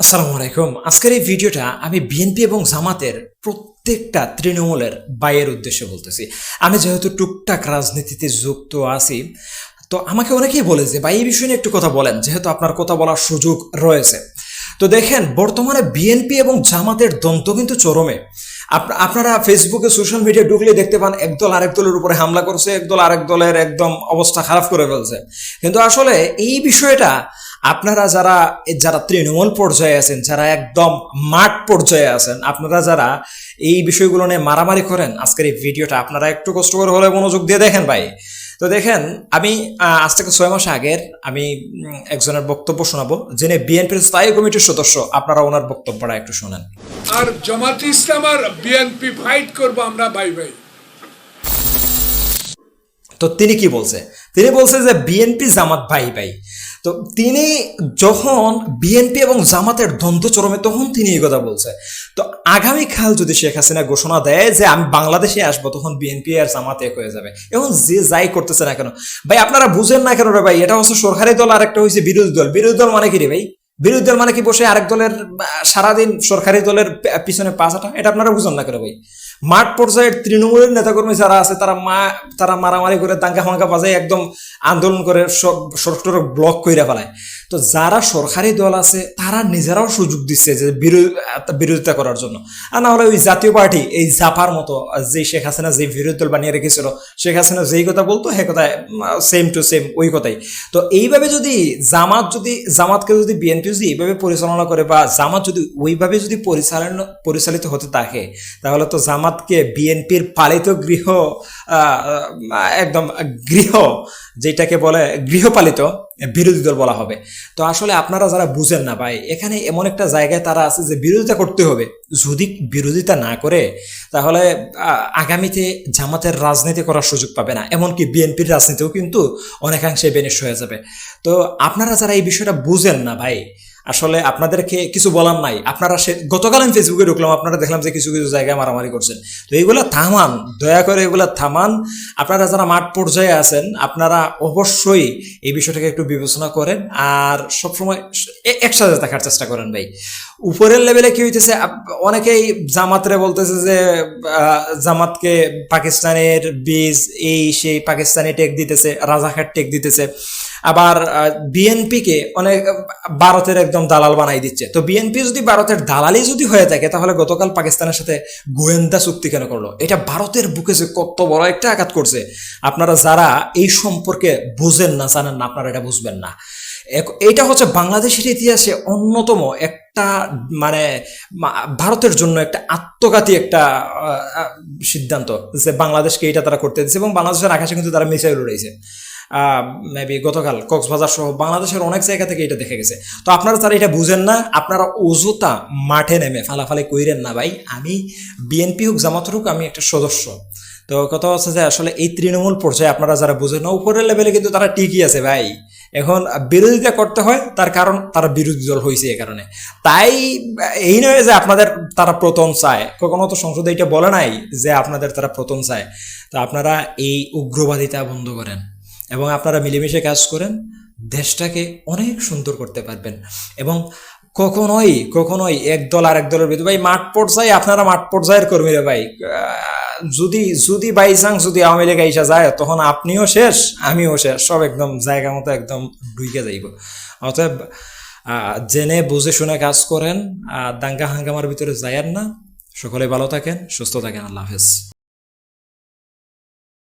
আসসালামু আলাইকুম। আজকের এই ভিডিওটা আমি বিএনপি এবং জামাতের প্রত্যেকটা তৃণমূলের বাইয়ের উদ্দেশ্যে বলতেছি। আমি যেহেতু টুকটাক রাজনীতিতে যুক্ত আছি, তো আমাকে অনেকেই বলে যে ভাই এই বিষয়ে নিয়ে একটু কথা বলেন, যেহেতু আপনার কথা বলার সুযোগ রয়েছে। তো দেখেন, বর্তমানে বিএনপি এবং জামাতের দ্বন্দ্ব কিন্তু চরমে। আপনারা ফেসবুকে সোশ্যাল মিডিয়া ঢুকলে দেখতে পান একদল আরেক দলের উপরে হামলা করছে, একদল আরেক দলের একদম অবস্থা খারাপ করে ফেলছে। কিন্তু আসলে এই বিষয়টা আপনারা যারা যারা তৃণমূল পর্যায়ে আছেন, যারা একদম মাঠ পর্যায়ে আছেন, আপনারা যারা এই বিষয়গুলো নিয়ে মারামারি করেন, আজকের এই ভিডিওটা আপনারা একটু কষ্ট করে হলে মনোযোগ দিয়ে দেখেন ভাই। তো দেখেন, আমি আজ থেকে 6 মাস আগের আমি একজনের বক্তব্য শোনাবো, যিনি বিএনপির স্থায়ী কমিটির সদস্য। আপনারা ওনার বক্তব্যটা একটু শোনেন। আর জামাত ইসলাম আর বিএনপি ফাইট করবো আমরা ভাই ভাই। তো তিনি কি বলছে? তিনি বলছে যে বিএনপি জামাত ভাই ভাই। তো তিনি যখন বিএনপি এবং জামাতের দ্বন্দ্ব চরমে, তখন তিনি এই কথা বলছে। তো আগামীকাল যদি শেখ হাসিনা ঘোষণা দেয় যে আমি বাংলাদেশে আসবো, তখন বিএনপি আর জামাত এক হয়ে যাবে। এখন যে যাই করতেছে না কেন ভাই, আপনারা বুঝেন না কেন রে ভাই? এটা হচ্ছে সরকারি দল আর একটা হচ্ছে বিরোধী দল। বিরোধী দল মানে কি রে ভাই? বিরোধী দল মানে কি বসে আরেক দলের সারাদিন সরকারি দলের পিছনে পাঁচাটা? এটা আপনারা বুঝেন না কেন ভাই? মাঠ পর্যায়ের তৃণমূলের নেতাকর্মী যারা আছে, তারা মারামারি করে, দাঙ্গা ফাঙ্গা বাজায়, একদম আন্দোলন করে সব সড়ক ব্লক করে ফেলায়। তো যারা সরকারি দল আছে তারা নিজেরাও সুযোগ দিচ্ছে যে বিরোধিতা করার জন্য। আর না হলে ওই জাতীয় পার্টি, এই জাপার মতো, যে শেখ হাসিনা যে বিরোধী দল বানিয়ে রেখেছিল, শেখ হাসিনা যেই কথা বলতো সে কথায় সেম টু সেম ওই কথাই। তো এইভাবে যদি জামাতকে যদি বিএনপি যদি এইভাবে পরিচালনা করে, বা জামাত যদি ওইভাবে যদি পরিচালিত হতে থাকে, তাহলে তো জামাতকে বিএনপির পালিত একদম গৃহ, যেটাকে বলে গৃহপালিত বিরোধী দল বলা হবে। তো আসলে আপনারা যারা বুঝেন না ভাই, এখানে এমন একটা জায়গায় তারা আছে যে বিরোধিতা করতে হবে। যদি বিরোধিতা না করে, তাহলে আগামীতে জামাতের রাজনীতি করার সুযোগ পাবে না, এমনকি বিএনপির রাজনীতিও কিন্তু অনেকাংশে বেনিশ হয়ে যাবে। তো আপনারা যারা এই বিষয়টা বুঝেন না ভাই, আসলে আপনাদেরকে কিছু বলার নাই। আপনারা গতকাল আমি ফেসবুকে ঢুকলাম, আপনারা দেখলাম যে কিছু কিছু জায়গায় মারামারি করছেন। তো এইগুলা থামান, দয়া করে এগুলা থামান। আপনারা যারা মাঠ পর্যায়ে আছেন, আপনারা অবশ্যই এই বিষয়টাকে একটু বিবেচনা করেন, আর সবসময় একসাথে থাকার চেষ্টা করেন ভাই। উপরের লেভেলে কি হইতেছে, অনেকেই জামাতরে বলতেছে যে জামাতকে পাকিস্তানের বীজ, এই সেই পাকিস্তানি টেক দিতেছে, রাজাঘাট টেক দিতেছে। আবার বিএনপিকে অনেক ভারতের একদম দালাল বানাই দিচ্ছে। তো বিএনপি যদি ভারতের দালালি যদি হয়ে থাকে, তাহলে গতকাল পাকিস্তানের সাথে গোয়েন্দা চুক্তি কেন করলো? এটা ভারতের বুকে যে কত বড় একটা আঘাত করছে। আপনারা যারা এই সম্পর্কে বুঝেন না, জানেন না, আপনারা এটা বুঝবেন না। এটা হচ্ছে বাংলাদেশের ইতিহাসে অন্যতম একটা, মানে ভারতের জন্য একটা আত্মঘাতী একটা সিদ্ধান্ত, যে বাংলাদেশকে এটা তারা করতে দিচ্ছে, এবং বাংলাদেশের আকাশে কিন্তু তারা মিসাইল উড়াইছে। মেবি গতকাল কক্সবাজার সহ বাংলাদেশের অনেক জায়গা থেকে এটা দেখে গেছে। তো আপনারা যারা এটা বুঝেন না, আপনারা অযথা মাঠে নেমে ফালাফালি কইরেন না ভাই। আমি বিএনপি হোক জামাত হোক, আমি একটা সদস্য। তো কথা হচ্ছে যে আসলে এই তৃণমূল পর্যায়ে আপনারা যারা বুঝেন না, উপরের লেভেলে কিন্তু তারা ঠিকই আছে ভাই। এখন বিরোধিতা করতে হয়, তার কারণ তারা বিরোধী দল হয়েছে এই কারণে। তাই এই নয় যে আপনাদের তারা প্রথম চায়, কখনো তো সংসদে এটা বলে নাই যে আপনাদের তারা প্রথম চায়। তো আপনারা এই উগ্রবাদিতা বন্ধ করেন, এবং আপনারা মিলেমিশে কাজ করেন, দেশটাকে অনেক সুন্দর করতে পারবেন। এবং কখনোই এক দল আর এক দলের ভিতরে ভাই, মাঠ পর্যায়ে আপনারা মাঠ পর্যায়ের কর্মীরা ভাই, যদি বাই চান্স যদি আওয়ামী লীগ আইসা যায়, তখন আপনিও শেষ, আমিও শেষ, সব একদম জায়গা মতো একদম ঢুকে যাইব। অতএব জেনে বুঝে শুনে কাজ করেন, দাঙ্গা হাঙ্গামার ভিতরে যায়েন না। সকলে ভালো থাকেন, সুস্থ থাকেন। আল্লাহ হাফেজ।